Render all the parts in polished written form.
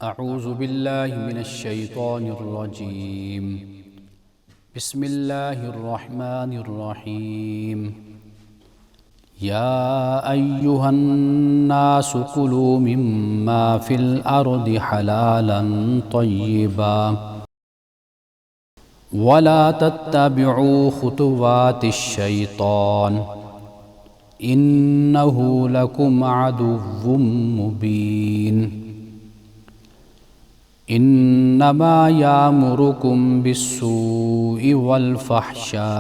اعوذ باللہ من الشیطان الرجیم بسم اللہ الرحمن الرحیم یا ایہا الناس کلوا مما فی الارض حلالا طیبا ولا تتبعوا خطوات الشیطان انہ لکم عدو مبین انما یامرکم بالسوء والفحشاء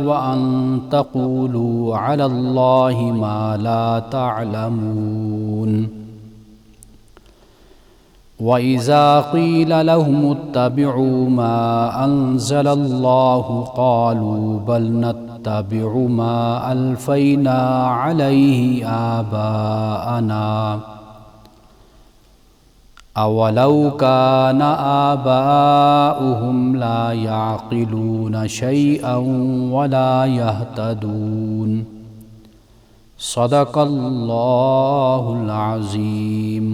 وان تقولوا علی اللہ ما لا تعلمون وَإِذَا قِيلَ لَهُمُ اتَّبِعُوا مَا أَنزَلَ اللَّهُ قَالُوا بَلْ نَتَّبِعُ مَا أَلْفَيْنَا عَلَيْهِ آبَاءَنَا أَوَلَوْ كَانَ آبَاؤُهُمْ لَا يَعْقِلُونَ شَيْئًا وَلَا يَهْتَدُونَ صدق اللہ العظیم۔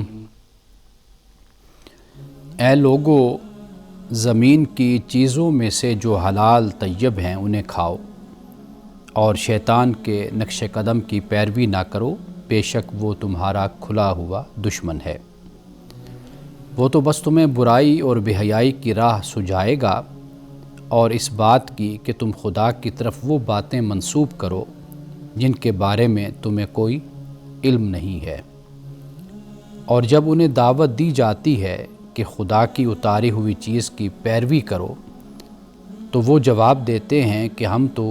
اے لوگو، زمین کی چیزوں میں سے جو حلال طیب ہیں انہیں کھاؤ، اور شیطان کے نقش قدم کی پیروی نہ کرو، بے شک وہ تمہارا کھلا ہوا دشمن ہے۔ وہ تو بس تمہیں برائی اور بے حیائی کی راہ سجھائے گا، اور اس بات کی کہ تم خدا کی طرف وہ باتیں منسوب کرو جن کے بارے میں تمہیں کوئی علم نہیں ہے۔ اور جب انہیں دعوت دی جاتی ہے کہ خدا کی اتاری ہوئی چیز کی پیروی کرو، تو وہ جواب دیتے ہیں کہ ہم تو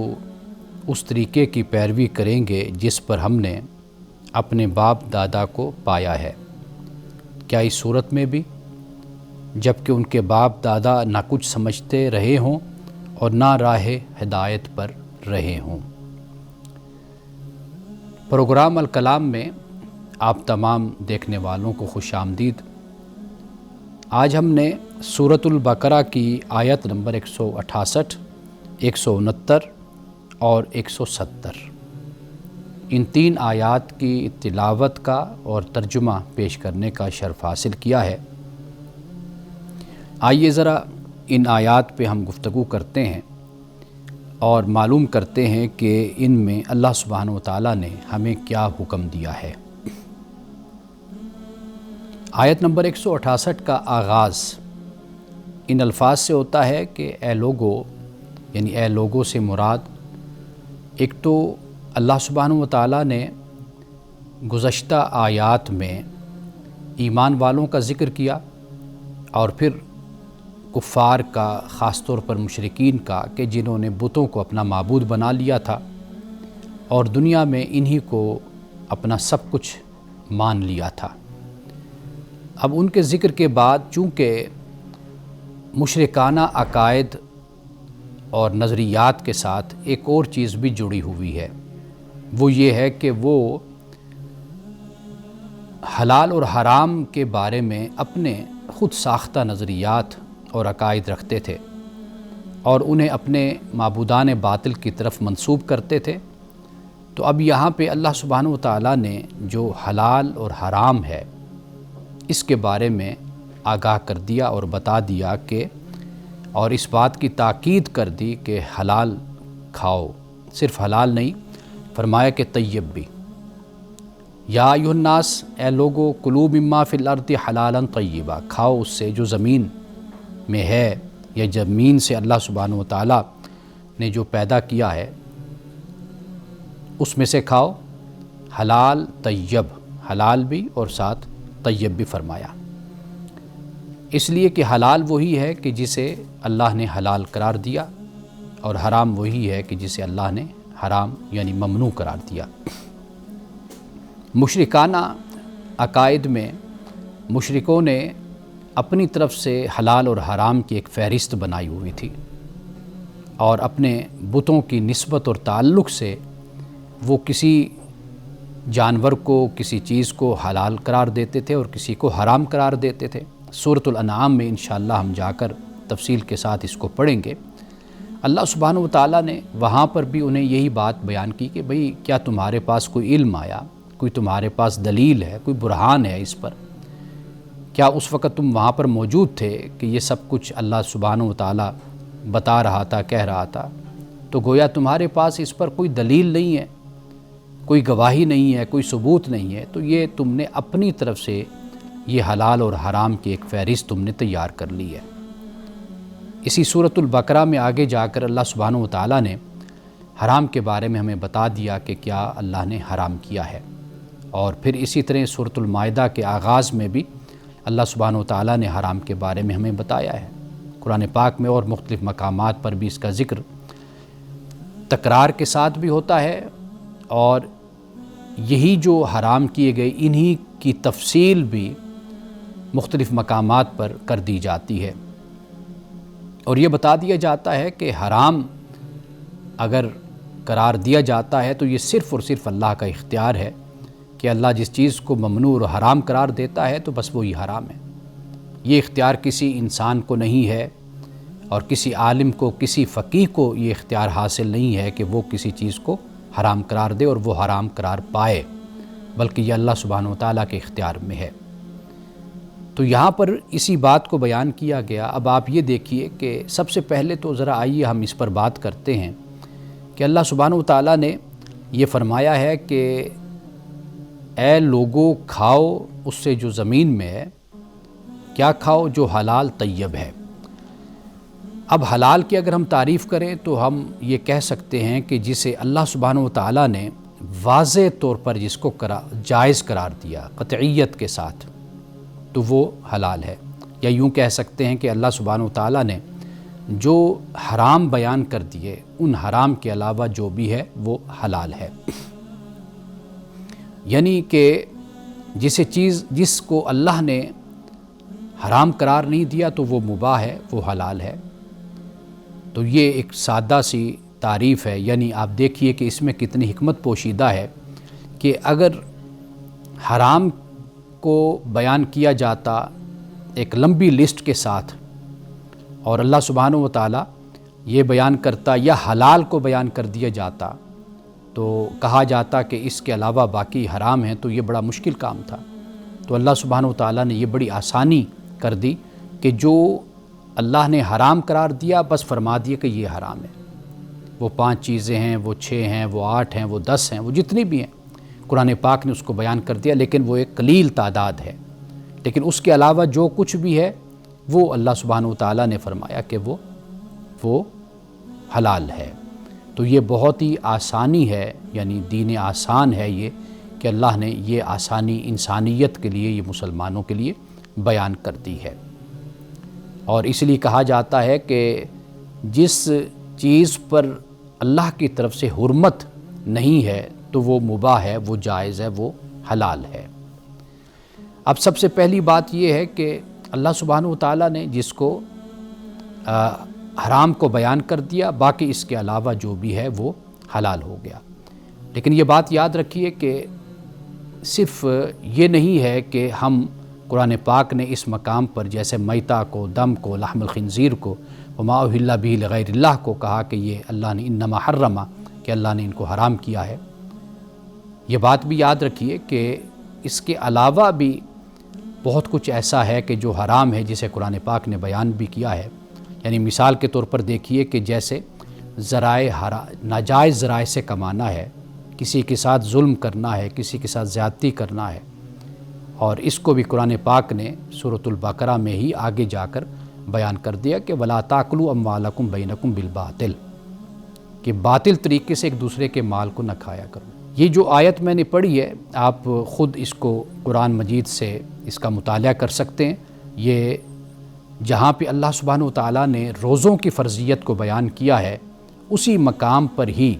اس طریقے کی پیروی کریں گے جس پر ہم نے اپنے باپ دادا کو پایا ہے۔ کیا اس صورت میں بھی جب کہ ان کے باپ دادا نہ کچھ سمجھتے رہے ہوں اور نہ راہ ہدایت پر رہے ہوں۔ پروگرام الکلام میں آپ تمام دیکھنے والوں کو خوش آمدید۔ آج ہم نے سورۃ البقرہ کی آیت نمبر 168، 169 اور 170 ان 3 آیات کی تلاوت کا اور ترجمہ پیش کرنے کا شرف حاصل کیا ہے۔ آئیے ذرا ان آیات پہ ہم گفتگو کرتے ہیں اور معلوم کرتے ہیں کہ ان میں اللہ سبحانہ وتعالیٰ نے ہمیں کیا حکم دیا ہے۔ آیت نمبر 168 کا آغاز ان الفاظ سے ہوتا ہے کہ اے لوگو، یعنی اے لوگوں سے مراد ایک تو اللہ سبحانہ وتعالیٰ نے گزشتہ آیات میں ایمان والوں کا ذکر کیا، اور پھر کفار کا، خاص طور پر مشرکین کا، کہ جنہوں نے بتوں کو اپنا معبود بنا لیا تھا اور دنیا میں انہی کو اپنا سب کچھ مان لیا تھا۔ اب ان کے ذکر کے بعد چونکہ مشرکانہ عقائد اور نظریات کے ساتھ ایک اور چیز بھی جڑی ہوئی ہے، وہ یہ ہے کہ وہ حلال اور حرام کے بارے میں اپنے خود ساختہ نظریات اور عقائد رکھتے تھے، اور انہیں اپنے معبودان باطل کی طرف منسوب کرتے تھے۔ تو اب یہاں پہ اللہ سبحانہ وتعالیٰ نے جو حلال اور حرام ہے اس کے بارے میں آگاہ کر دیا اور بتا دیا کہ، اور اس بات کی تاکید کر دی کہ حلال کھاؤ، صرف حلال نہیں، فرمایا کہ طیب بھی۔ یا ایھا الناس، اے لوگو، کلوا مما فی الارض حلالا طیبا، کھاؤ اس سے جو زمین میں ہے، یا زمین سے اللہ سبحانہ وتعالیٰ نے جو پیدا کیا ہے اس میں سے کھاؤ، حلال طیب، حلال بھی اور ساتھ طیب بھی فرمایا، اس لیے کہ حلال وہی ہے کہ جسے اللہ نے حلال قرار دیا، اور حرام وہی ہے کہ جسے اللہ نے حرام یعنی ممنوع قرار دیا۔ مشرکانہ عقائد میں مشرکوں نے اپنی طرف سے حلال اور حرام کی ایک فہرست بنائی ہوئی تھی، اور اپنے بتوں کی نسبت اور تعلق سے وہ کسی جانور کو، کسی چیز کو حلال قرار دیتے تھے اور کسی کو حرام قرار دیتے تھے۔ سورۃ الانعام میں انشاءاللہ ہم جا کر تفصیل کے ساتھ اس کو پڑھیں گے۔ اللہ سبحانہ و تعالیٰ نے وہاں پر بھی انہیں یہی بات بیان کی کہ بھئی کیا تمہارے پاس کوئی علم آیا، کوئی تمہارے پاس دلیل ہے، کوئی برہان ہے اس پر؟ کیا اس وقت تم وہاں پر موجود تھے کہ یہ سب کچھ اللہ سبحانہ و تعالیٰ بتا رہا تھا، کہہ رہا تھا؟ تو گویا تمہارے پاس اس پر کوئی دلیل نہیں ہے، کوئی گواہی نہیں ہے، کوئی ثبوت نہیں ہے، تو یہ تم نے اپنی طرف سے یہ حلال اور حرام کی ایک فہرست تم نے تیار کر لی ہے۔ اسی سورۃ البقرہ میں آگے جا کر اللہ سبحانہ و تعالیٰ نے حرام کے بارے میں ہمیں بتا دیا کہ کیا اللہ نے حرام کیا ہے، اور پھر اسی طرح سورۃ المائدہ کے آغاز میں بھی اللہ سبحانہ و تعالیٰ نے حرام کے بارے میں ہمیں بتایا ہے۔ قرآن پاک میں اور مختلف مقامات پر بھی اس کا ذکر تکرار کے ساتھ بھی ہوتا ہے، اور یہی جو حرام کیے گئے انہی کی تفصیل بھی مختلف مقامات پر کر دی جاتی ہے، اور یہ بتا دیا جاتا ہے کہ حرام اگر قرار دیا جاتا ہے تو یہ صرف اور صرف اللہ کا اختیار ہے کہ اللہ جس چیز کو ممنوع اور حرام قرار دیتا ہے تو بس وہی حرام ہے۔ یہ اختیار کسی انسان کو نہیں ہے، اور کسی عالم کو، کسی فقیہ کو یہ اختیار حاصل نہیں ہے کہ وہ کسی چیز کو حرام قرار دے اور وہ حرام قرار پائے، بلکہ یہ اللہ سبحانہ و تعالیٰ کے اختیار میں ہے۔ تو یہاں پر اسی بات کو بیان کیا گیا۔ اب آپ یہ دیکھیے کہ سب سے پہلے تو ذرا آئیے ہم اس پر بات کرتے ہیں کہ اللہ سبحانہ و تعالیٰ نے یہ فرمایا ہے کہ اے لوگو کھاؤ اس سے جو زمین میں ہے، کیا کھاؤ؟ جو حلال طیب ہے۔ اب حلال کی اگر ہم تعریف کریں تو ہم یہ کہہ سکتے ہیں کہ جسے اللہ سبحانہ و تعالیٰ نے واضح طور پر جس کو جائز قرار دیا قطعیت کے ساتھ، تو وہ حلال ہے۔ یا یوں کہہ سکتے ہیں کہ اللہ سبحانہ و تعالیٰ نے جو حرام بیان کر دیے، ان حرام کے علاوہ جو بھی ہے وہ حلال ہے۔ یعنی کہ جس کو اللہ نے حرام قرار نہیں دیا تو وہ مباح ہے، وہ حلال ہے۔ تو یہ ایک سادہ سی تعریف ہے، یعنی آپ دیکھیے کہ اس میں کتنی حکمت پوشیدہ ہے کہ اگر حرام کو بیان کیا جاتا ایک لمبی لسٹ کے ساتھ، اور اللہ سبحانہ و تعالیٰ یہ بیان کرتا، یا حلال کو بیان کر دیا جاتا تو کہا جاتا کہ اس کے علاوہ باقی حرام ہیں، تو یہ بڑا مشکل کام تھا۔ تو اللہ سبحانہ و تعالیٰ نے یہ بڑی آسانی کر دی کہ جو اللہ نے حرام قرار دیا بس فرما دیا کہ یہ حرام ہے۔ وہ 5 چیزیں ہیں، وہ 6 ہیں، وہ 8 ہیں، وہ 10 ہیں، وہ جتنی بھی ہیں قرآن پاک نے اس کو بیان کر دیا، لیکن وہ ایک قلیل تعداد ہے۔ لیکن اس کے علاوہ جو کچھ بھی ہے وہ اللہ سبحانہ و تعالیٰ نے فرمایا کہ وہ حلال ہے۔ تو یہ بہت ہی آسانی ہے، یعنی دین آسان ہے یہ، کہ اللہ نے یہ آسانی انسانیت کے لیے، یہ مسلمانوں کے لیے بیان کر دی ہے۔ اور اس لیے کہا جاتا ہے کہ جس چیز پر اللہ کی طرف سے حرمت نہیں ہے تو وہ مباح ہے، وہ جائز ہے، وہ حلال ہے۔ اب سب سے پہلی بات یہ ہے کہ اللہ سبحانہ و تعالیٰ نے جس کو حرام کو بیان کر دیا، باقی اس کے علاوہ جو بھی ہے وہ حلال ہو گیا۔ لیکن یہ بات یاد رکھیے کہ صرف یہ نہیں ہے کہ ہم قرآن پاک نے اس مقام پر جیسے میتہ کو، دم کو، لحم الخنزیر کو، وما اہل بہ لغیر اللہ کو کہا کہ یہ اللہ نے انما حرما، کہ اللہ نے ان کو حرام کیا ہے۔ یہ بات بھی یاد رکھیے کہ اس کے علاوہ بھی بہت کچھ ایسا ہے کہ جو حرام ہے، جسے قرآن پاک نے بیان بھی کیا ہے۔ یعنی مثال کے طور پر دیکھیے کہ جیسے ناجائز ذرائع سے کمانا ہے، کسی کے ساتھ ظلم کرنا ہے، کسی کے ساتھ زیادتی کرنا ہے، اور اس کو بھی قرآن پاک نے سورۃ البقرہ میں ہی آگے جا کر بیان کر دیا کہ وَلَا تَأْكُلُوا أَمْوَالَكُمْ بَيْنَكُمْ بِالْبَاطِلِ، کہ باطل طریقے سے ایک دوسرے کے مال کو نہ کھایا کرو۔ یہ جو آیت میں نے پڑھی ہے، آپ خود اس کو قرآن مجید سے اس کا مطالعہ کر سکتے ہیں۔ یہ جہاں پہ اللہ سبحانہ و تعالیٰ نے روزوں کی فرضیت کو بیان کیا ہے، اسی مقام پر ہی،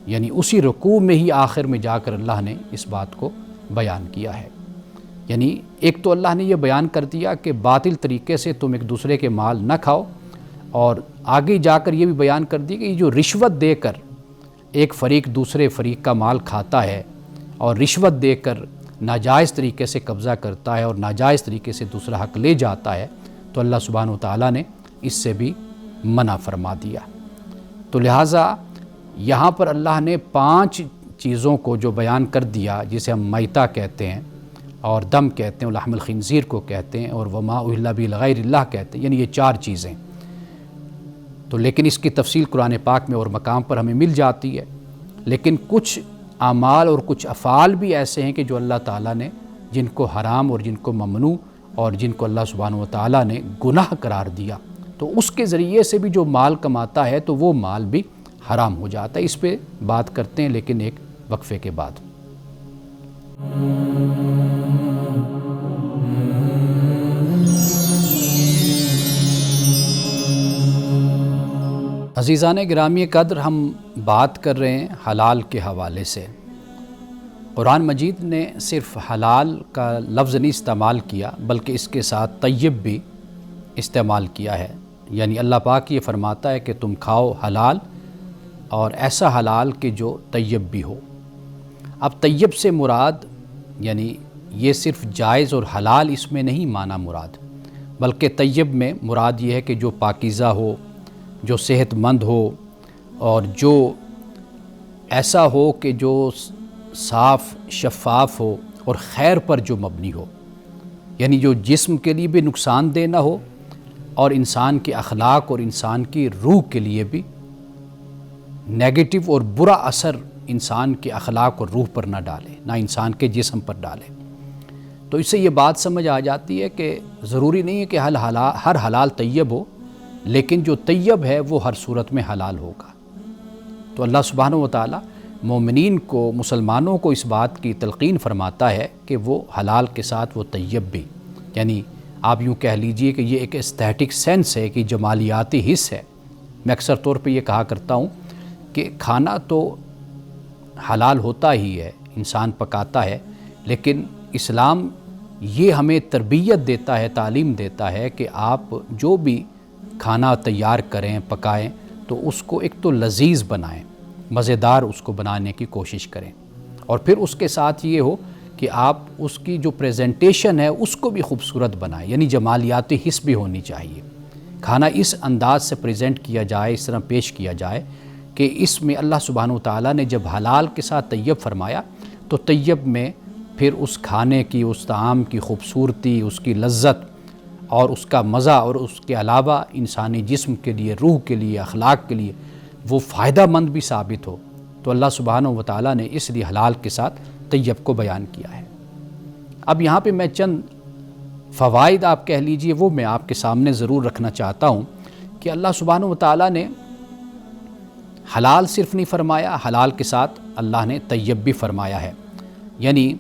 یعنی اسی رکوع میں ہی آخر میں جا کر اللہ نے اس بات کو بیان کیا ہے۔ یعنی ایک تو اللہ نے یہ بیان کر دیا کہ باطل طریقے سے تم ایک دوسرے کے مال نہ کھاؤ، اور آگے جا کر یہ بھی بیان کر دیا کہ یہ جو رشوت دے کر ایک فریق دوسرے فریق کا مال کھاتا ہے، اور رشوت دے کر ناجائز طریقے سے قبضہ کرتا ہے اور ناجائز طریقے سے دوسرا حق لے جاتا ہے، تو اللہ سبحانہ و تعالیٰ نے اس سے بھی منع فرما دیا۔ تو لہٰذا یہاں پر اللہ نے 5 چیزوں کو جو بیان کر دیا، جسے ہم میتہ کہتے ہیں اور دم کہتے ہیں، لحم الخنزیر کو کہتے ہیں، اور وما اہل به لغیر اللہ کہتے ہیں، یعنی یہ 4 چیزیں. تو لیکن اس کی تفصیل قرآن پاک میں اور مقام پر ہمیں مل جاتی ہے. لیکن کچھ اعمال اور کچھ افعال بھی ایسے ہیں کہ جو اللہ تعالیٰ نے جن کو حرام اور جن کو ممنوع اور جن کو اللہ سبحانہ و تعالیٰ نے گناہ قرار دیا، تو اس کے ذریعے سے بھی جو مال کماتا ہے تو وہ مال بھی حرام ہو جاتا ہے. اس پہ بات کرتے ہیں لیکن ایک وقفے کے بعد. عزیزان گرامی قدر، ہم بات کر رہے ہیں حلال کے حوالے سے. قرآن مجید نے صرف حلال کا لفظ نہیں استعمال کیا بلکہ اس کے ساتھ طیب بھی استعمال کیا ہے. یعنی اللہ پاک یہ فرماتا ہے کہ تم کھاؤ حلال، اور ایسا حلال کہ جو طیب بھی ہو. اب طیب سے مراد یعنی یہ صرف جائز اور حلال اس میں نہیں معنی مراد، بلکہ طیب میں مراد یہ ہے کہ جو پاکیزہ ہو، جو صحت مند ہو، اور جو ایسا ہو کہ جو صاف شفاف ہو اور خیر پر جو مبنی ہو. یعنی جو جسم کے لیے بھی نقصان دہ نہ ہو اور انسان کے اخلاق اور انسان کی روح کے لیے بھی نیگیٹو اور برا اثر انسان کے اخلاق اور روح پر نہ ڈالے، نہ انسان کے جسم پر ڈالے. تو اس سے یہ بات سمجھ آ جاتی ہے کہ ضروری نہیں ہے کہ ہر حلال طیب ہو، لیکن جو طیب ہے وہ ہر صورت میں حلال ہوگا. تو اللہ سبحانہ و تعالیٰ مومنین کو، مسلمانوں کو اس بات کی تلقین فرماتا ہے کہ وہ حلال کے ساتھ وہ طیب بھی، یعنی آپ یوں کہہ لیجئے کہ یہ ایک استھیٹک سینس ہے کہ جمالیاتی حص ہے. میں اکثر طور پہ یہ کہا کرتا ہوں کہ کھانا تو حلال ہوتا ہی ہے، انسان پکاتا ہے، لیکن اسلام یہ ہمیں تربیت دیتا ہے، تعلیم دیتا ہے کہ آپ جو بھی کھانا تیار کریں، پکائیں، تو اس کو ایک تو لذیذ بنائیں، مزیدار اس کو بنانے کی کوشش کریں، اور پھر اس کے ساتھ یہ ہو کہ آپ اس کی جو پریزنٹیشن ہے اس کو بھی خوبصورت بنائیں. یعنی جمالیاتی حص بھی ہونی چاہیے. کھانا اس انداز سے پریزنٹ کیا جائے، اس طرح پیش کیا جائے کہ اس میں اللہ سبحانہ وتعالیٰ نے جب حلال کے ساتھ طیب فرمایا تو طیب میں پھر اس کھانے کی، اس طعام کی خوبصورتی، اس کی لذت اور اس کا مزہ، اور اس کے علاوہ انسانی جسم کے لیے، روح کے لیے، اخلاق کے لیے وہ فائدہ مند بھی ثابت ہو. تو اللہ سبحانہ وتعالیٰ نے اس لیے حلال کے ساتھ طیب کو بیان کیا ہے. اب یہاں پہ میں چند فوائد آپ کہہ لیجئے وہ میں آپ کے سامنے ضرور رکھنا چاہتا ہوں کہ اللہ سبحانہ وتعالیٰ نے حلال صرف نہیں فرمایا، حلال کے ساتھ اللہ نے طیب بھی فرمایا ہے. یعنی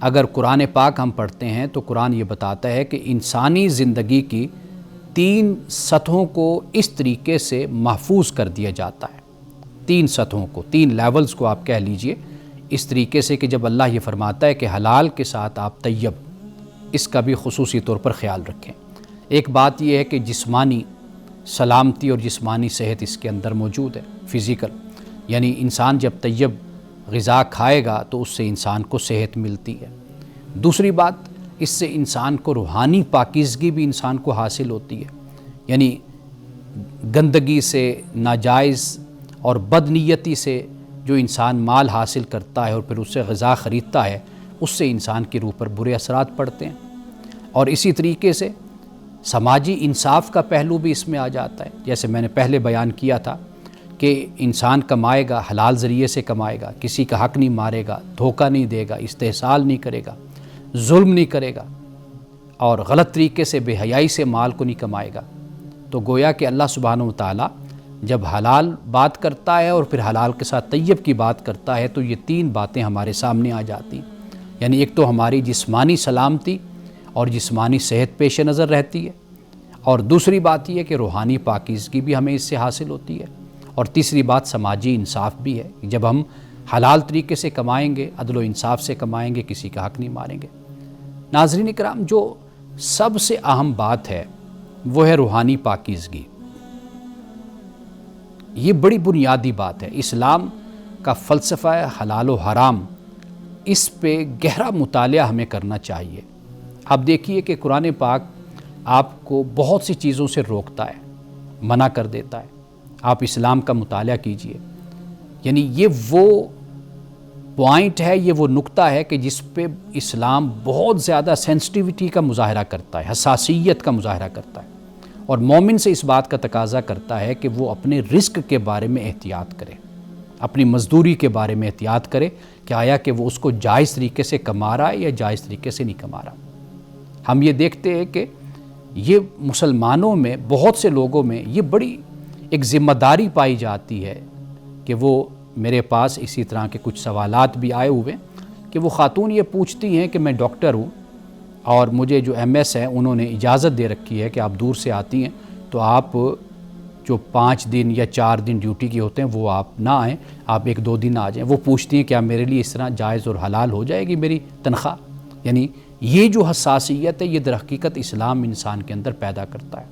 اگر قرآن پاک ہم پڑھتے ہیں تو قرآن یہ بتاتا ہے کہ انسانی زندگی کی 3 سطحوں کو اس طریقے سے محفوظ کر دیا جاتا ہے. 3 سطحوں کو، 3 لیولز کو آپ کہہ لیجئے اس طریقے سے کہ جب اللہ یہ فرماتا ہے کہ حلال کے ساتھ آپ طیب، اس کا بھی خصوصی طور پر خیال رکھیں. ایک بات یہ ہے کہ جسمانی سلامتی اور جسمانی صحت اس کے اندر موجود ہے، فزیکل، یعنی انسان جب طیب غذا کھائے گا تو اس سے انسان کو صحت ملتی ہے. دوسری بات، اس سے انسان کو روحانی پاکیزگی بھی انسان کو حاصل ہوتی ہے. یعنی گندگی سے، ناجائز اور بدنیتی سے جو انسان مال حاصل کرتا ہے اور پھر اس سے غذا خریدتا ہے، اس سے انسان کی روح پر برے اثرات پڑتے ہیں. اور اسی طریقے سے سماجی انصاف کا پہلو بھی اس میں آ جاتا ہے. جیسے میں نے پہلے بیان کیا تھا کہ انسان کمائے گا، حلال ذریعے سے کمائے گا، کسی کا حق نہیں مارے گا، دھوکہ نہیں دے گا، استحصال نہیں کرے گا، ظلم نہیں کرے گا، اور غلط طریقے سے، بے حیائی سے مال کو نہیں کمائے گا. تو گویا کہ اللہ سبحانہ وتعالیٰ جب حلال بات کرتا ہے اور پھر حلال کے ساتھ طیب کی بات کرتا ہے تو یہ 3 باتیں ہمارے سامنے آ جاتی. یعنی ایک تو ہماری جسمانی سلامتی اور جسمانی صحت پیش نظر رہتی ہے، اور دوسری بات یہ کہ روحانی پاکیزگی بھی ہمیں اس سے حاصل ہوتی ہے، اور تیسری بات سماجی انصاف بھی ہے. جب ہم حلال طریقے سے کمائیں گے، عدل و انصاف سے کمائیں گے، کسی کا حق نہیں ماریں گے. ناظرین کرام، جو سب سے اہم بات ہے وہ ہے روحانی پاکیزگی. یہ بڑی بنیادی بات ہے. اسلام کا فلسفہ حلال و حرام، اس پہ گہرا مطالعہ ہمیں کرنا چاہیے. آپ دیکھیے کہ قرآن پاک آپ کو بہت سی چیزوں سے روکتا ہے، منع کر دیتا ہے. آپ اسلام کا مطالعہ کیجئے. یعنی یہ وہ پوائنٹ ہے، یہ وہ نقطہ ہے کہ جس پہ اسلام بہت زیادہ سینسٹیوٹی کا مظاہرہ کرتا ہے، حساسیت کا مظاہرہ کرتا ہے، اور مومن سے اس بات کا تقاضا کرتا ہے کہ وہ اپنے رزق کے بارے میں احتیاط کرے، اپنی مزدوری کے بارے میں احتیاط کرے کہ آیا کہ وہ اس کو جائز طریقے سے کما رہا ہے یا جائز طریقے سے نہیں کما رہا. ہم یہ دیکھتے ہیں کہ یہ مسلمانوں میں بہت سے لوگوں میں یہ بڑی ایک ذمہ داری پائی جاتی ہے کہ وہ، میرے پاس اسی طرح کے کچھ سوالات بھی آئے ہوئے کہ وہ خاتون یہ پوچھتی ہیں کہ میں ڈاکٹر ہوں اور مجھے جو ایم ایس ہے انہوں نے اجازت دے رکھی ہے کہ آپ دور سے آتی ہیں تو آپ جو 5 دن یا 4 دن ڈیوٹی کے ہوتے ہیں وہ آپ نہ آئیں، آپ 1-2 دن آ جائیں. وہ پوچھتی ہیں کیا میرے لیے اس طرح جائز اور حلال ہو جائے گی میری تنخواہ؟ یعنی یہ جو حساسیت ہے یہ در حقیقت اسلام انسان کے اندر پیدا کرتا ہے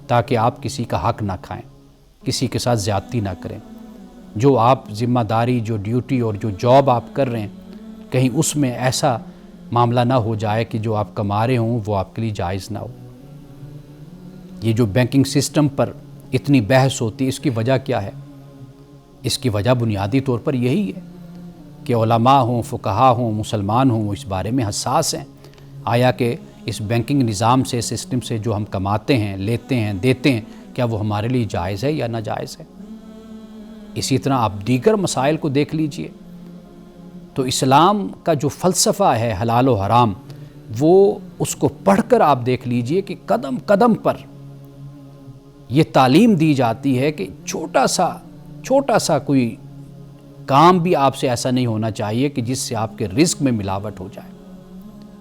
تاکہ آپ کسی کا حق نہ کھائیں، کسی کے ساتھ زیادتی نہ کریں. جو آپ ذمہ داری، جو ڈیوٹی اور جو جاب آپ کر رہے ہیں، کہیں اس میں ایسا معاملہ نہ ہو جائے کہ جو آپ کما رہے ہوں وہ آپ کے لیے جائز نہ ہو. یہ جو بینکنگ سسٹم پر اتنی بحث ہوتی ہے، اس کی وجہ کیا ہے؟ اس کی وجہ بنیادی طور پر یہی ہے کہ علماء ہوں، فقہا ہوں، مسلمان ہوں، وہ اس بارے میں حساس ہیں. آیا کہ اس بینکنگ نظام سے، سسٹم سے جو ہم کماتے ہیں، لیتے ہیں، دیتے ہیں، کیا وہ ہمارے لیے جائز ہے یا ناجائز ہے؟ اسی طرح آپ دیگر مسائل کو دیکھ لیجئے تو اسلام کا جو فلسفہ ہے حلال و حرام، وہ اس کو پڑھ کر آپ دیکھ لیجئے کہ قدم قدم پر یہ تعلیم دی جاتی ہے کہ چھوٹا سا کوئی کام بھی آپ سے ایسا نہیں ہونا چاہیے کہ جس سے آپ کے رزق میں ملاوٹ ہو جائے.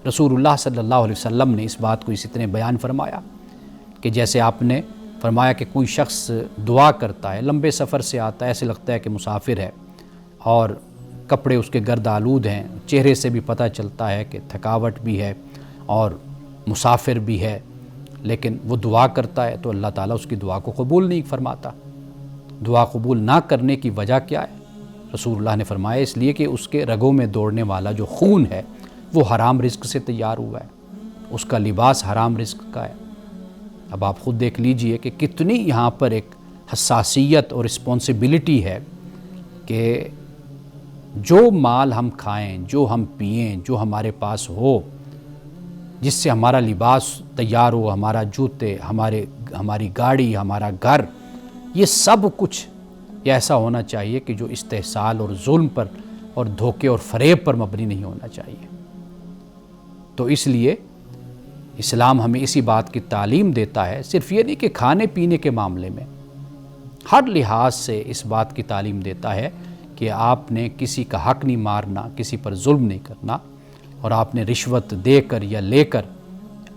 رسول اللہ صلی اللہ علیہ وسلم نے اس بات کو اسی طرح بیان فرمایا کہ جیسے آپ نے فرمایا کہ کوئی شخص دعا کرتا ہے، لمبے سفر سے آتا ہے، ایسے لگتا ہے کہ مسافر ہے اور کپڑے اس کے گرد آلود ہیں، چہرے سے بھی پتہ چلتا ہے کہ تھکاوٹ بھی ہے اور مسافر بھی ہے، لیکن وہ دعا کرتا ہے تو اللہ تعالیٰ اس کی دعا کو قبول نہیں فرماتا. دعا قبول نہ کرنے کی وجہ کیا ہے؟ رسول اللہ نے فرمایا اس لیے کہ اس کے رگوں میں دوڑنے والا جو خون ہے وہ حرام رزق سے تیار ہوا ہے، اس کا لباس حرام رزق کا ہے. اب آپ خود دیکھ لیجئے کہ کتنی یہاں پر ایک حساسیت اور رسپانسبلٹی ہے کہ جو مال ہم کھائیں، جو ہم پئیں، جو ہمارے پاس ہو، جس سے ہمارا لباس تیار ہو، ہمارا جوتے، ہماری گاڑی، ہمارا گھر، یہ سب کچھ یہ ایسا ہونا چاہیے کہ جو استحصال اور ظلم پر اور دھوکے اور فریب پر مبنی نہیں ہونا چاہیے. تو اس لیے اسلام ہمیں اسی بات کی تعلیم دیتا ہے، صرف یہ نہیں کہ کھانے پینے کے معاملے میں، ہر لحاظ سے اس بات کی تعلیم دیتا ہے کہ آپ نے کسی کا حق نہیں مارنا، کسی پر ظلم نہیں کرنا، اور آپ نے رشوت دے کر یا لے کر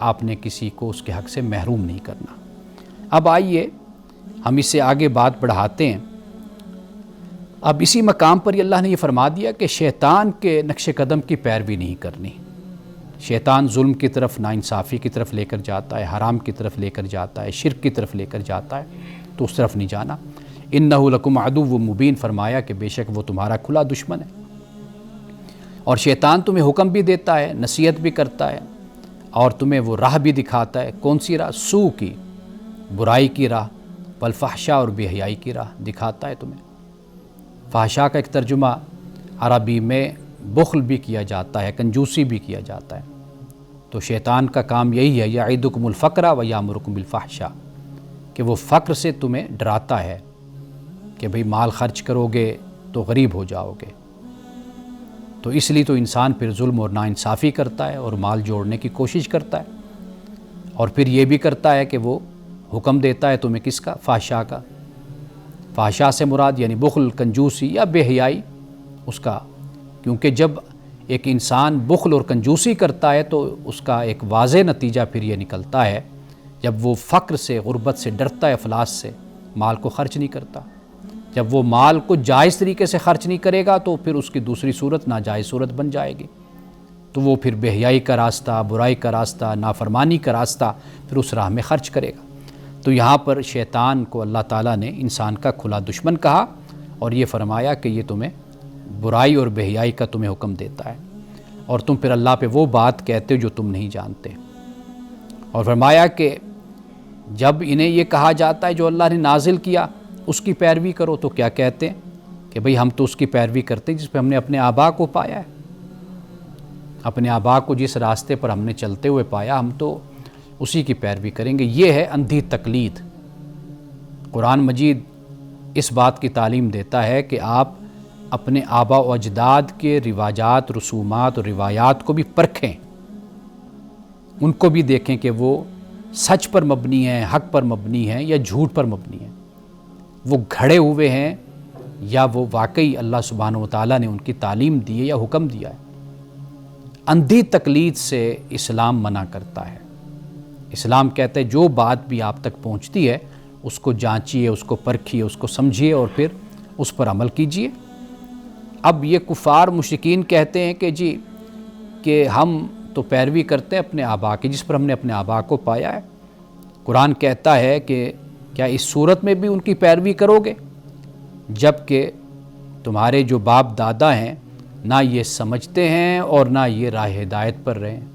آپ نے کسی کو اس کے حق سے محروم نہیں کرنا. اب آئیے ہم اس سے آگے بات بڑھاتے ہیں. اب اسی مقام پر اللہ نے یہ فرما دیا کہ شیطان کے نقش قدم کی پیروی نہیں کرنی. شیطان ظلم کی طرف، ناانصافی کی طرف لے کر جاتا ہے، حرام کی طرف لے کر جاتا ہے، شرک کی طرف لے کر جاتا ہے، تو اس طرف نہیں جانا. انہ لکم عدو مبین، فرمایا کہ بے شک وہ تمہارا کھلا دشمن ہے. اور شیطان تمہیں حکم بھی دیتا ہے، نصیحت بھی کرتا ہے، اور تمہیں وہ راہ بھی دکھاتا ہے. کون سی راہ؟ سو کی، برائی کی راہ، والفحشاء، اور بے حیائی کی راہ دکھاتا ہے تمہیں. فحشاء کا ایک ترجمہ عربی میں بخل بھی کیا جاتا ہے، کنجوسی بھی کیا جاتا ہے. تو شیطان کا کام یہی ہے، یعدکم الفقر ویامرکم بالفحشاء، کہ وہ فقر سے تمہیں ڈراتا ہے کہ بھئی مال خرچ کرو گے تو غریب ہو جاؤ گے. تو اس لیے تو انسان پھر ظلم اور ناانصافی کرتا ہے اور مال جوڑنے کی کوشش کرتا ہے، اور پھر یہ بھی کرتا ہے کہ وہ حکم دیتا ہے تمہیں کس کا؟ فحشاء کا. فحشاء سے مراد یعنی بخل، کنجوسی یا بے حیائی اس کا، کیونکہ جب ایک انسان بخل اور کنجوسی کرتا ہے تو اس کا ایک واضح نتیجہ پھر یہ نکلتا ہے، جب وہ فقر سے، غربت سے ڈرتا ہے، افلاس سے، مال کو خرچ نہیں کرتا. جب وہ مال کو جائز طریقے سے خرچ نہیں کرے گا تو پھر اس کی دوسری صورت ناجائز صورت بن جائے گی. تو وہ پھر بے حیائی کا راستہ، برائی کا راستہ، نافرمانی کا راستہ پھر اس راہ میں خرچ کرے گا. تو یہاں پر شیطان کو اللہ تعالیٰ نے انسان کا کھلا دشمن کہا، اور یہ فرمایا کہ یہ تمہیں برائی اور بے حیائی کا تمہیں حکم دیتا ہے، اور تم پھر اللہ پہ وہ بات کہتے ہو جو تم نہیں جانتے. اور فرمایا کہ جب انہیں یہ کہا جاتا ہے جو اللہ نے نازل کیا اس کی پیروی کرو تو کیا کہتے ہیں کہ بھئی ہم تو اس کی پیروی کرتے ہیں جس پہ ہم نے اپنے آبا کو پایا ہے، اپنے آبا کو جس راستے پر ہم نے چلتے ہوئے پایا ہم تو اسی کی پیروی کریں گے۔ یہ ہے اندھی تقلید۔ قرآن مجید اس بات کی تعلیم دیتا ہے کہ آپ اپنے آبا و اجداد کے رواجات، رسومات اور روایات کو بھی پرکھیں، ان کو بھی دیکھیں کہ وہ سچ پر مبنی ہیں، حق پر مبنی ہیں یا جھوٹ پر مبنی ہیں، وہ گھڑے ہوئے ہیں یا وہ واقعی اللہ سبحانہ و تعالیٰ نے ان کی تعلیم دی ہے یا حکم دیا ہے۔ اندھی تقلید سے اسلام منع کرتا ہے۔ اسلام کہتا ہے جو بات بھی آپ تک پہنچتی ہے اس کو جانچیے، اس کو پرکھیے، اس کو سمجھیے اور پھر اس پر عمل کیجیے۔ اب یہ کفار مشرکین کہتے ہیں کہ جی کہ ہم تو پیروی کرتے ہیں اپنے آبا کی جس پر ہم نے اپنے آبا کو پایا ہے۔ قرآن کہتا ہے کہ کیا اس صورت میں بھی ان کی پیروی کرو گے جب کہ تمہارے جو باپ دادا ہیں نہ یہ سمجھتے ہیں اور نہ یہ راہ ہدایت پر رہے ہیں،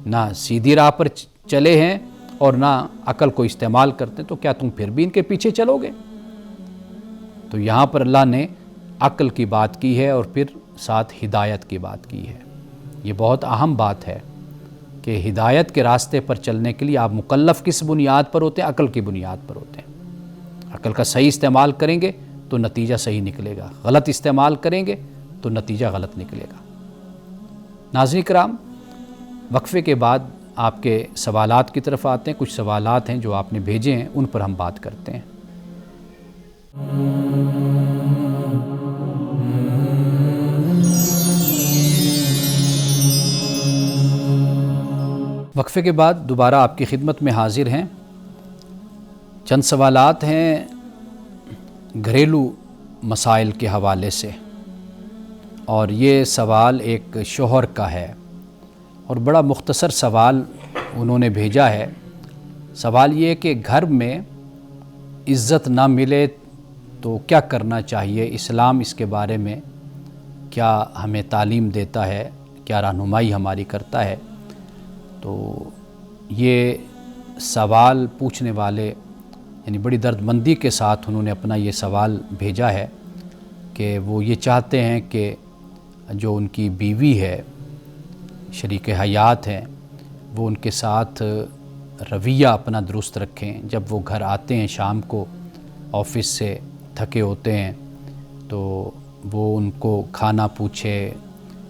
نہ سیدھی راہ پر چلے ہیں اور نہ عقل کو استعمال کرتے، تو کیا تم پھر بھی ان کے پیچھے چلو گے؟ تو یہاں پر اللہ نے عقل کی بات کی ہے اور پھر ساتھ ہدایت کی بات کی ہے۔ یہ بہت اہم بات ہے کہ ہدایت کے راستے پر چلنے کے لیے آپ مکلف کس بنیاد پر ہوتے ہیں؟ عقل کی بنیاد پر ہوتے ہیں۔ عقل کا صحیح استعمال کریں گے تو نتیجہ صحیح نکلے گا، غلط استعمال کریں گے تو نتیجہ غلط نکلے گا۔ ناظرین کرام، وقفے کے بعد آپ کے سوالات کی طرف آتے ہیں۔ کچھ سوالات ہیں جو آپ نے بھیجے ہیں، ان پر ہم بات کرتے ہیں۔ وقفے کے بعد دوبارہ آپ کی خدمت میں حاضر ہیں۔ چند سوالات ہیں گھریلو مسائل کے حوالے سے، اور یہ سوال ایک شوہر کا ہے اور بڑا مختصر سوال انہوں نے بھیجا ہے۔ سوال یہ ہے کہ گھر میں عزت نہ ملے تو کیا کرنا چاہیے؟ اسلام اس کے بارے میں کیا ہمیں تعلیم دیتا ہے، کیا رہنمائی ہماری کرتا ہے؟ تو یہ سوال پوچھنے والے یعنی بڑی درد مندی کے ساتھ انہوں نے اپنا یہ سوال بھیجا ہے کہ وہ یہ چاہتے ہیں کہ جو ان کی بیوی ہے، شریک حیات ہیں، وہ ان کے ساتھ رویہ اپنا درست رکھیں۔ جب وہ گھر آتے ہیں شام کو آفس سے تھکے ہوتے ہیں تو وہ ان کو کھانا پوچھے،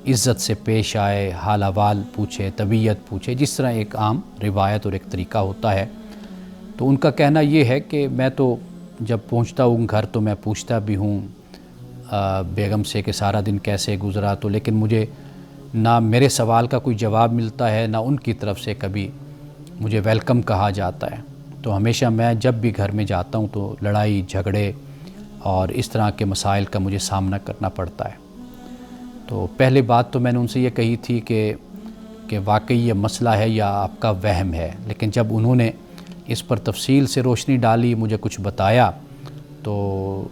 عزت سے پیش آئے، حال احوال پوچھے، طبیعت پوچھے، جس طرح ایک عام روایت اور ایک طریقہ ہوتا ہے۔ تو ان کا کہنا یہ ہے کہ میں تو جب پہنچتا ہوں گھر تو میں پوچھتا بھی ہوں بیگم سے کہ سارا دن کیسے گزرا، تو لیکن مجھے نہ میرے سوال کا کوئی جواب ملتا ہے، نہ ان کی طرف سے کبھی مجھے ویلکم کہا جاتا ہے۔ تو ہمیشہ میں جب بھی گھر میں جاتا ہوں تو لڑائی جھگڑے اور اس طرح کے مسائل کا مجھے سامنا کرنا پڑتا ہے۔ تو پہلے بات تو میں نے ان سے یہ کہی تھی کہ واقعی یہ مسئلہ ہے یا آپ کا وہم ہے، لیکن جب انہوں نے اس پر تفصیل سے روشنی ڈالی، مجھے کچھ بتایا، تو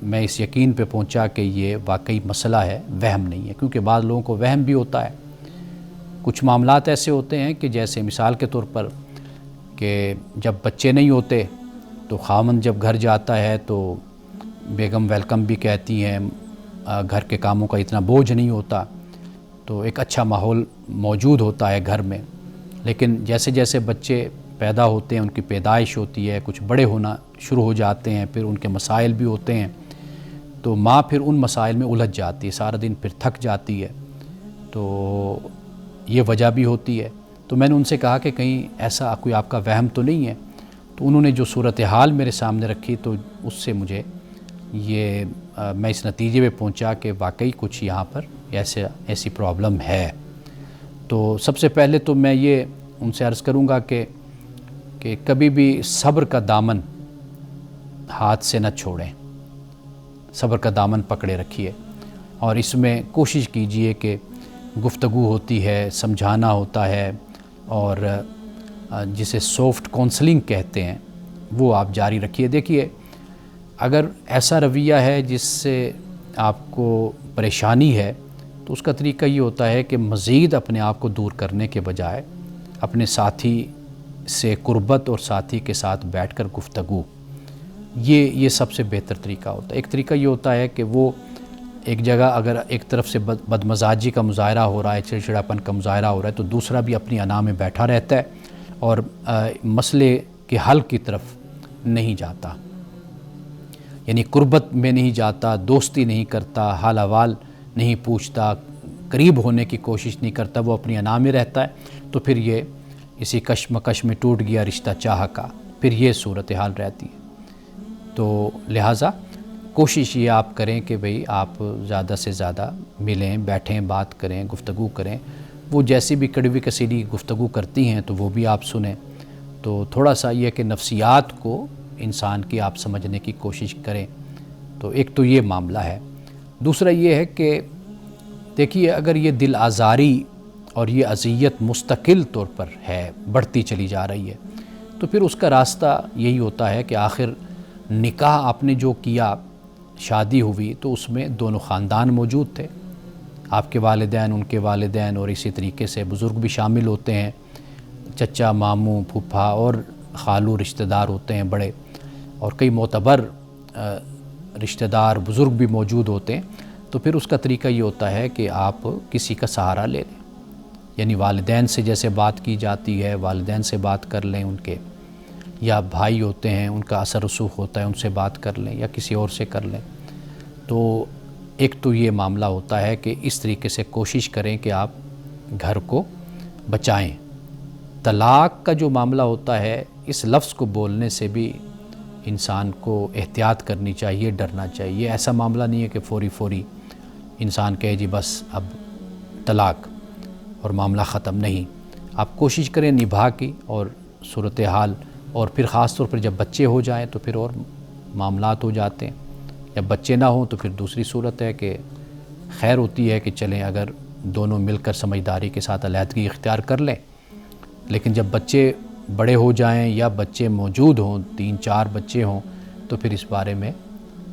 میں اس یقین پہ پہنچا کہ یہ واقعی مسئلہ ہے، وہم نہیں ہے۔ کیونکہ بعض لوگوں کو وہم بھی ہوتا ہے۔ کچھ معاملات ایسے ہوتے ہیں کہ جیسے مثال کے طور پر کہ جب بچے نہیں ہوتے تو خاوند جب گھر جاتا ہے تو بیگم ویلکم بھی کہتی ہیں، گھر کے کاموں کا اتنا بوجھ نہیں ہوتا، تو ایک اچھا ماحول موجود ہوتا ہے گھر میں۔ لیکن جیسے جیسے بچے پیدا ہوتے ہیں، ان کی پیدائش ہوتی ہے، کچھ بڑے ہونا شروع ہو جاتے ہیں، پھر ان کے مسائل بھی ہوتے ہیں، تو ماں پھر ان مسائل میں الجھ جاتی ہے، سارا دن پھر تھک جاتی ہے۔ تو یہ وجہ بھی ہوتی ہے۔ تو میں نے ان سے کہا کہ کہیں ایسا کوئی آپ کا وہم تو نہیں ہے؟ تو انہوں نے جو صورتحال میرے سامنے رکھی تو اس سے مجھے میں اس نتیجے پہ پہنچا کہ واقعی کچھ یہاں پر ایسی پرابلم ہے۔ تو سب سے پہلے تو میں یہ ان سے عرض کروں گا کہ کبھی بھی صبر کا دامن ہاتھ سے نہ چھوڑیں، صبر کا دامن پکڑے رکھیے، اور اس میں کوشش کیجئے کہ گفتگو ہوتی ہے، سمجھانا ہوتا ہے، اور جسے سافٹ کونسلنگ کہتے ہیں وہ آپ جاری رکھیے۔ دیکھیے، اگر ایسا رویہ ہے جس سے آپ کو پریشانی ہے تو اس کا طریقہ یہ ہوتا ہے کہ مزید اپنے آپ کو دور کرنے کے بجائے اپنے ساتھی سے قربت اور ساتھی کے ساتھ بیٹھ کر گفتگو، یہ سب سے بہتر طریقہ ہوتا ہے۔ ایک طریقہ یہ ہوتا ہے کہ وہ ایک جگہ اگر ایک طرف سے بدمزاجی کا مظاہرہ ہو رہا ہے، چڑچڑاپن کا مظاہرہ ہو رہا ہے، تو دوسرا بھی اپنی انا میں بیٹھا رہتا ہے اور مسئلے کے حل کی طرف نہیں جاتا، یعنی قربت میں نہیں جاتا، دوستی نہیں کرتا، حال احوال نہیں پوچھتا، قریب ہونے کی کوشش نہیں کرتا، وہ اپنی انا میں رہتا ہے، تو پھر یہ اسی کشمکش میں ٹوٹ گیا رشتہ چاہ کا، پھر یہ صورتحال رہتی ہے۔ تو لہٰذا کوشش یہ آپ کریں کہ بھئی آپ زیادہ سے زیادہ ملیں، بیٹھیں، بات کریں، گفتگو کریں، وہ جیسی بھی کڑوی کسیلی گفتگو کرتی ہیں تو وہ بھی آپ سنیں، تو تھوڑا سا یہ کہ نفسیات کو انسان کی آپ سمجھنے کی کوشش کریں۔ تو ایک تو یہ معاملہ ہے۔ دوسرا یہ ہے کہ دیکھیے اگر یہ دل آزاری اور یہ اذیت مستقل طور پر ہے، بڑھتی چلی جا رہی ہے، تو پھر اس کا راستہ یہی ہوتا ہے کہ آخر نکاح آپ نے جو کیا، شادی ہوئی، تو اس میں دونوں خاندان موجود تھے، آپ کے والدین، ان کے والدین، اور اسی طریقے سے بزرگ بھی شامل ہوتے ہیں، چچا، ماموں، پھوپھا اور خالو رشتہ دار ہوتے ہیں بڑے، اور کئی معتبر رشتہ دار بزرگ بھی موجود ہوتے ہیں۔ تو پھر اس کا طریقہ یہ ہوتا ہے کہ آپ کسی کا سہارا لے لیں، یعنی والدین سے جیسے بات کی جاتی ہے، والدین سے بات کر لیں ان کے، یا بھائی ہوتے ہیں ان کا اثر رسوخ ہوتا ہے، ان سے بات کر لیں، یا کسی اور سے کر لیں۔ تو ایک تو یہ معاملہ ہوتا ہے کہ اس طریقے سے کوشش کریں کہ آپ گھر کو بچائیں۔ طلاق کا جو معاملہ ہوتا ہے، اس لفظ کو بولنے سے بھی انسان کو احتیاط کرنی چاہیے، ڈرنا چاہیے۔ ایسا معاملہ نہیں ہے کہ فوری انسان کہے جی بس اب طلاق اور معاملہ ختم، نہیں۔ آپ کوشش کریں نبھا کی، اور صورتحال، اور پھر خاص طور پر جب بچے ہو جائیں تو پھر اور معاملات ہو جاتے ہیں۔ جب بچے نہ ہوں تو پھر دوسری صورت ہے کہ خیر ہوتی ہے کہ چلیں اگر دونوں مل کر سمجھداری کے ساتھ علیحدگی اختیار کر لیں، لیکن جب بچے بڑے ہو جائیں یا بچے موجود ہوں، 3-4 بچے ہوں، تو پھر اس بارے میں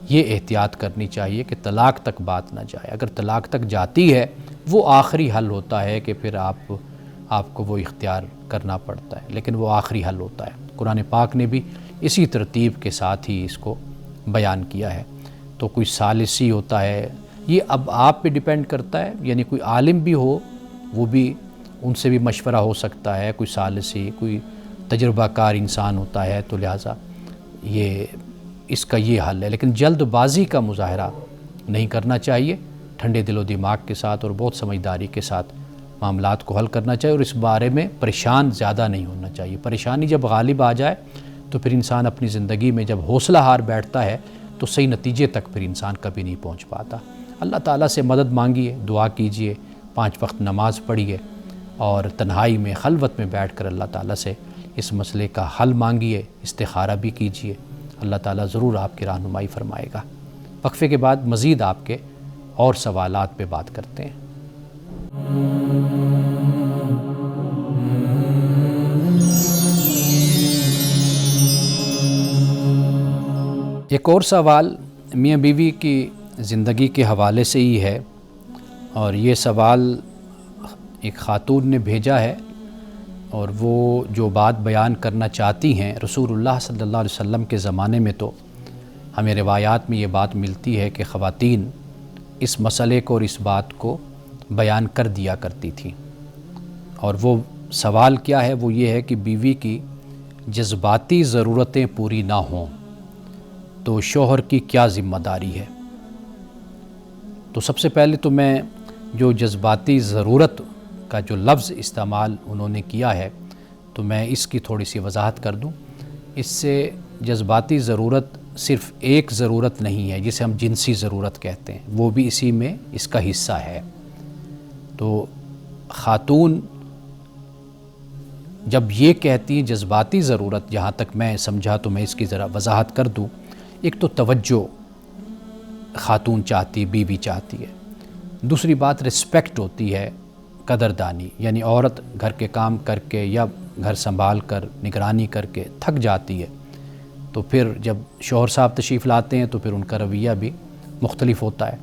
یہ احتیاط کرنی چاہیے کہ طلاق تک بات نہ جائے۔ اگر طلاق تک جاتی ہے، وہ آخری حل ہوتا ہے کہ پھر آپ کو وہ اختیار کرنا پڑتا ہے، لیکن وہ آخری حل ہوتا ہے۔ قرآن پاک نے بھی اسی ترتیب کے ساتھ ہی اس کو بیان کیا ہے۔ تو کوئی ثالثی ہوتا ہے، یہ اب آپ پہ ڈیپینڈ کرتا ہے، یعنی کوئی عالم بھی ہو، وہ بھی ان سے بھی مشورہ ہو سکتا ہے، کوئی ثالثی، کوئی تجربہ کار انسان ہوتا ہے، تو لہٰذا اس کا یہ حل ہے۔ لیکن جلد بازی کا مظاہرہ نہیں کرنا چاہیے، ٹھنڈے دل و دماغ کے ساتھ اور بہت سمجھداری کے ساتھ معاملات کو حل کرنا چاہیے، اور اس بارے میں پریشان زیادہ نہیں ہونا چاہیے۔ پریشانی جب غالب آ جائے تو پھر انسان اپنی زندگی میں جب حوصلہ ہار بیٹھتا ہے تو صحیح نتیجے تک پھر انسان کبھی نہیں پہنچ پاتا۔ اللہ تعالیٰ سے مدد مانگیے، دعا کیجیے، 5 وقت نماز پڑھیے، اور تنہائی میں خلوت میں بیٹھ کر اللہ تعالیٰ سے اس مسئلے کا حل مانگیے، استخارہ بھی کیجیے۔ اللہ تعالیٰ ضرور آپ کی رہنمائی فرمائے گا۔ وقفے کے بعد مزید آپ کے اور سوالات پہ بات کرتے ہیں۔ ایک اور سوال میاں بیوی کی زندگی کے حوالے سے ہی ہے، اور یہ سوال ایک خاتون نے بھیجا ہے، اور وہ جو بات بیان کرنا چاہتی ہیں، رسول اللہ صلی اللہ علیہ وسلم کے زمانے میں تو ہمیں روایات میں یہ بات ملتی ہے کہ خواتین اس مسئلے کو اور اس بات کو بیان کر دیا کرتی تھیں، اور وہ سوال کیا ہے، وہ یہ ہے کہ بیوی کی جذباتی ضرورتیں پوری نہ ہوں تو شوہر کی کیا ذمہ داری ہے؟ تو سب سے پہلے تو میں جو جذباتی ضرورت کا جو لفظ استعمال انہوں نے کیا ہے، تو میں اس کی تھوڑی سی وضاحت کر دوں۔ اس سے جذباتی ضرورت صرف ایک ضرورت نہیں ہے جسے ہم جنسی ضرورت کہتے ہیں، وہ بھی اسی میں اس کا حصہ ہے۔ تو خاتون جب یہ کہتی ہیں جذباتی ضرورت، جہاں تک میں سمجھا تو میں اس کی ذرا وضاحت کر دوں۔ ایک تو توجہ خاتون چاہتی، بیوی چاہتی ہے۔ دوسری بات رسپیکٹ ہوتی ہے، قدردانی، یعنی عورت گھر کے کام کر کے یا گھر سنبھال کر نگرانی کر کے تھک جاتی ہے، تو پھر جب شوہر صاحب تشریف لاتے ہیں تو پھر ان کا رویہ بھی مختلف ہوتا ہے۔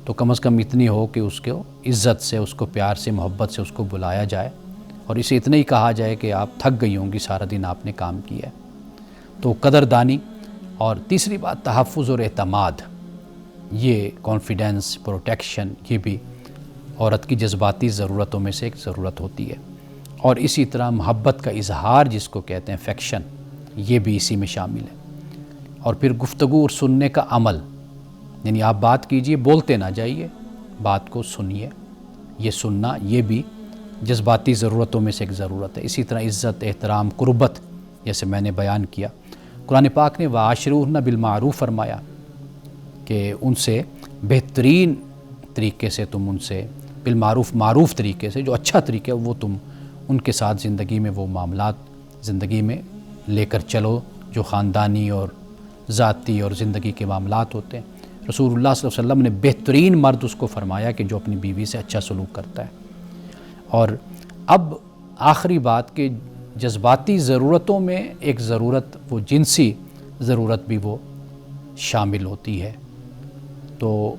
تو کم از کم اتنی ہو کہ اس کو عزت سے، اس کو پیار سے، محبت سے اس کو بلایا جائے، اور اسے اتنا ہی کہا جائے کہ آپ تھک گئی ہوں گی، سارا دن آپ نے کام کیا ہے۔ تو قدردانی اور تیسری بات تحفظ اور اعتماد، یہ کانفیڈنس، پروٹیکشن، یہ بھی عورت کی جذباتی ضرورتوں میں سے ایک ضرورت ہوتی ہے۔ اور اسی طرح محبت کا اظہار جس کو کہتے ہیں افیکشن، یہ بھی اسی میں شامل ہے۔ اور پھر گفتگو اور سننے کا عمل، یعنی آپ بات کیجئے، بولتے نہ جائیے، بات کو سنیے، یہ سننا یہ بھی جذباتی ضرورتوں میں سے ایک ضرورت ہے۔ اسی طرح عزت، احترام، قربت، جیسے میں نے بیان کیا، قرآن پاک نے وَعَاشِرُوهُنَّ بِالْمَعْرُوفِ فرمایا کہ ان سے بہترین طریقے سے تم ان سے بالمعروف، معروف طریقے سے، جو اچھا طریقہ ہے وہ تم ان کے ساتھ زندگی میں وہ معاملات زندگی میں لے کر چلو جو خاندانی اور ذاتی اور زندگی کے معاملات ہوتے ہیں۔ رسول اللہ صلی اللہ علیہ وسلم نے بہترین مرد اس کو فرمایا کہ جو اپنی بیوی سے اچھا سلوک کرتا ہے۔ اور اب آخری بات کہ جذباتی ضرورتوں میں ایک ضرورت وہ جنسی ضرورت بھی وہ شامل ہوتی ہے۔ تو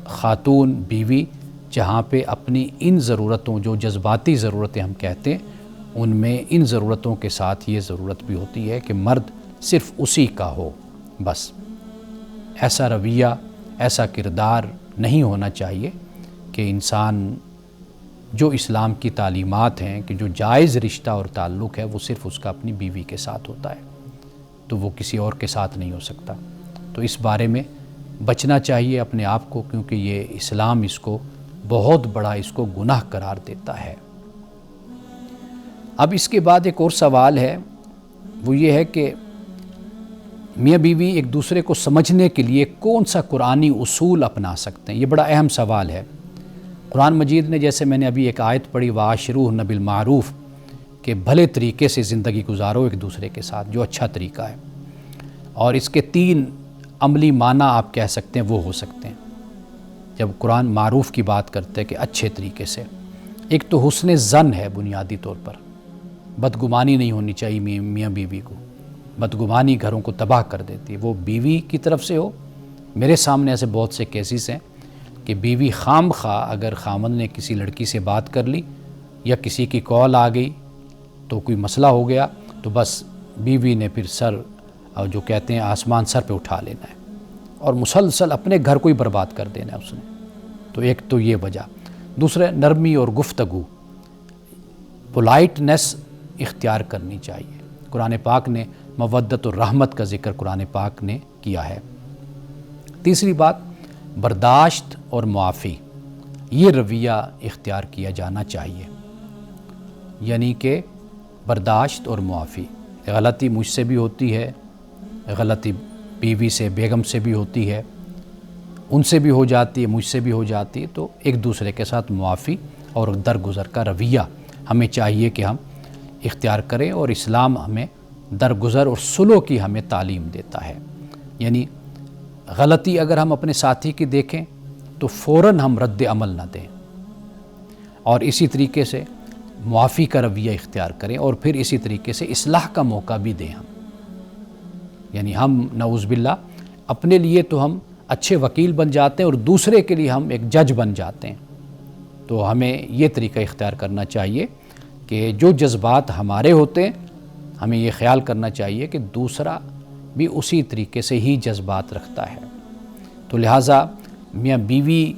خاتون بیوی جہاں پہ اپنی ان ضرورتوں، جو جذباتی ضرورتیں ہم کہتے ہیں، ان میں ان ضرورتوں کے ساتھ یہ ضرورت بھی ہوتی ہے کہ مرد صرف اسی کا ہو، بس ایسا رویہ، ایسا کردار نہیں ہونا چاہیے کہ انسان، جو اسلام کی تعلیمات ہیں کہ جو جائز رشتہ اور تعلق ہے وہ صرف اس کا اپنی بیوی کے ساتھ ہوتا ہے، تو وہ کسی اور کے ساتھ نہیں ہو سکتا۔ تو اس بارے میں بچنا چاہیے اپنے آپ کو، کیونکہ یہ اسلام اس کو بہت بڑا اس کو گناہ قرار دیتا ہے۔ اب اس کے بعد ایک اور سوال ہے، وہ یہ ہے کہ میاں بیوی ایک دوسرے کو سمجھنے کے لیے کون سا قرآنی اصول اپنا سکتے ہیں؟ یہ بڑا اہم سوال ہے۔ قرآن مجید نے، جیسے میں نے ابھی ایک آیت پڑھی وَعَاشِرُوهُنَّ بِالْمَعْرُوفِ، کہ بھلے طریقے سے زندگی گزارو ایک دوسرے کے ساتھ، جو اچھا طریقہ ہے۔ اور اس کے 3 عملی معنی آپ کہہ سکتے ہیں وہ ہو سکتے ہیں جب قرآن معروف کی بات کرتے ہیں کہ اچھے طریقے سے۔ ایک تو حسن ظن ہے، بنیادی طور پر بدگمانی نہیں ہونی چاہیے میاں بیوی کو، بدگمانی گھروں کو تباہ کر دیتی ہے، وہ بیوی کی طرف سے ہو۔ میرے سامنے ایسے بہت سے کیسز ہیں کہ بیوی خام خواہ اگر خامن نے کسی لڑکی سے بات کر لی یا کسی کی کال آ گئی تو کوئی مسئلہ ہو گیا، تو بس بیوی نے پھر سر، جو کہتے ہیں آسمان سر پہ اٹھا لینا ہے اور مسلسل اپنے گھر کو ہی برباد کر دینا ہے اس نے۔ تو ایک تو یہ وجہ۔ دوسرے، نرمی اور گفتگو، پولائٹنس اختیار کرنی چاہیے۔ قرآن پاک نے مودت اور رحمت کا ذکر قرآن پاک نے کیا ہے۔ تیسری بات، برداشت اور معافی، یہ رویہ اختیار کیا جانا چاہیے، یعنی کہ برداشت اور معافی۔ غلطی مجھ سے بھی ہوتی ہے، غلطی بیوی سے، بیگم سے بھی ہوتی ہے، ان سے بھی ہو جاتی ہے، مجھ سے بھی ہو جاتی ہے، تو ایک دوسرے کے ساتھ معافی اور درگزر کا رویہ ہمیں چاہیے کہ ہم اختیار کریں، اور اسلام ہمیں درگزر اور صلح کی ہمیں تعلیم دیتا ہے۔ یعنی غلطی اگر ہم اپنے ساتھی کی دیکھیں تو فوراً ہم رد عمل نہ دیں، اور اسی طریقے سے معافی کا رویہ اختیار کریں، اور پھر اسی طریقے سے اصلاح کا موقع بھی دیں ہم۔ یعنی ہم نعوذ باللہ اپنے لیے تو ہم اچھے وکیل بن جاتے ہیں اور دوسرے کے لیے ہم ایک جج بن جاتے ہیں۔ تو ہمیں یہ طریقہ اختیار کرنا چاہیے کہ جو جذبات ہمارے ہوتے ہیں ہمیں یہ خیال کرنا چاہیے کہ دوسرا بھی اسی طریقے سے ہی جذبات رکھتا ہے۔ تو لہٰذا میاں بیوی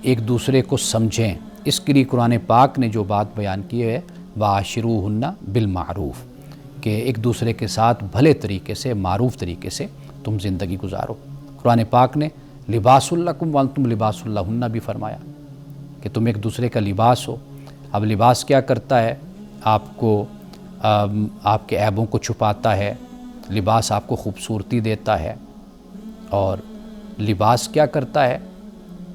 ایک دوسرے کو سمجھیں، اس کے لیے قرآن پاک نے جو بات بیان کی ہے وَعَاشِرُوهُنَّ بِالْمَعْرُوفِ، کہ ایک دوسرے کے ساتھ بھلے طریقے سے، معروف طریقے سے تم زندگی گزارو۔ قرآن پاک نے لباس لکم وانتم لباس لہن بھی فرمایا کہ تم ایک دوسرے کا لباس ہو۔ اب لباس کیا کرتا ہے؟ آپ کو آپ کے عیبوں کو چھپاتا ہے، لباس آپ کو خوبصورتی دیتا ہے، اور لباس کیا کرتا ہے؟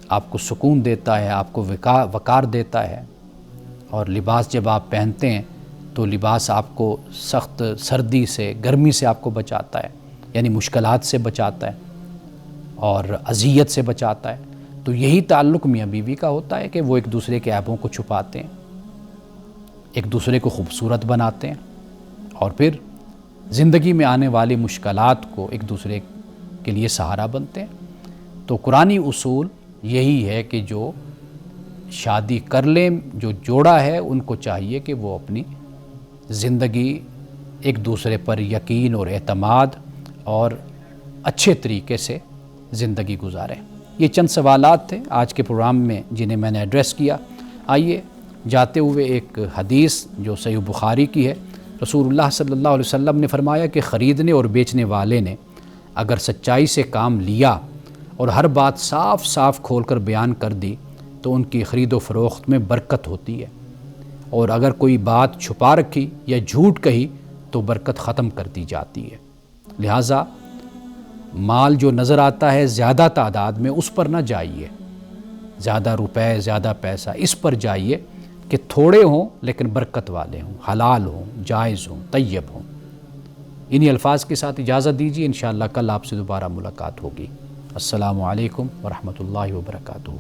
آپ کو سکون دیتا ہے، آپ کو وقار دیتا ہے۔ اور لباس جب آپ پہنتے ہیں تو لباس آپ کو سخت سردی سے، گرمی سے آپ کو بچاتا ہے، یعنی مشکلات سے بچاتا ہے اور اذیت سے بچاتا ہے۔ تو یہی تعلق میاں بیوی کا ہوتا ہے کہ وہ ایک دوسرے کے عیبوں کو چھپاتے ہیں، ایک دوسرے کو خوبصورت بناتے ہیں، اور پھر زندگی میں آنے والی مشکلات کو ایک دوسرے کے لیے سہارا بنتے ہیں۔ تو قرآنی اصول یہی ہے کہ جو شادی کر لیں، جو جوڑا ہے، ان کو چاہیے کہ وہ اپنی زندگی ایک دوسرے پر یقین اور اعتماد اور اچھے طریقے سے زندگی گزاریں۔ یہ چند سوالات تھے آج کے پروگرام میں جنہیں میں نے ایڈریس کیا۔ آئیے جاتے ہوئے ایک حدیث جو صحیح بخاری کی ہے، رسول اللہ صلی اللہ علیہ وسلم نے فرمایا کہ خریدنے اور بیچنے والے نے اگر سچائی سے کام لیا اور ہر بات صاف صاف کھول کر بیان کر دی تو ان کی خرید و فروخت میں برکت ہوتی ہے، اور اگر کوئی بات چھپا رکھی یا جھوٹ کہی تو برکت ختم کر دی جاتی ہے۔ لہٰذا مال جو نظر آتا ہے زیادہ تعداد میں اس پر نہ جائیے، زیادہ روپے زیادہ پیسہ اس پر جائیے کہ تھوڑے ہوں لیکن برکت والے ہوں، حلال ہوں، جائز ہوں، طیب ہوں۔ انہی الفاظ کے ساتھ اجازت دیجیے، انشاءاللہ کل آپ سے دوبارہ ملاقات ہوگی۔ السلام علیکم ورحمۃ اللہ وبرکاتہ۔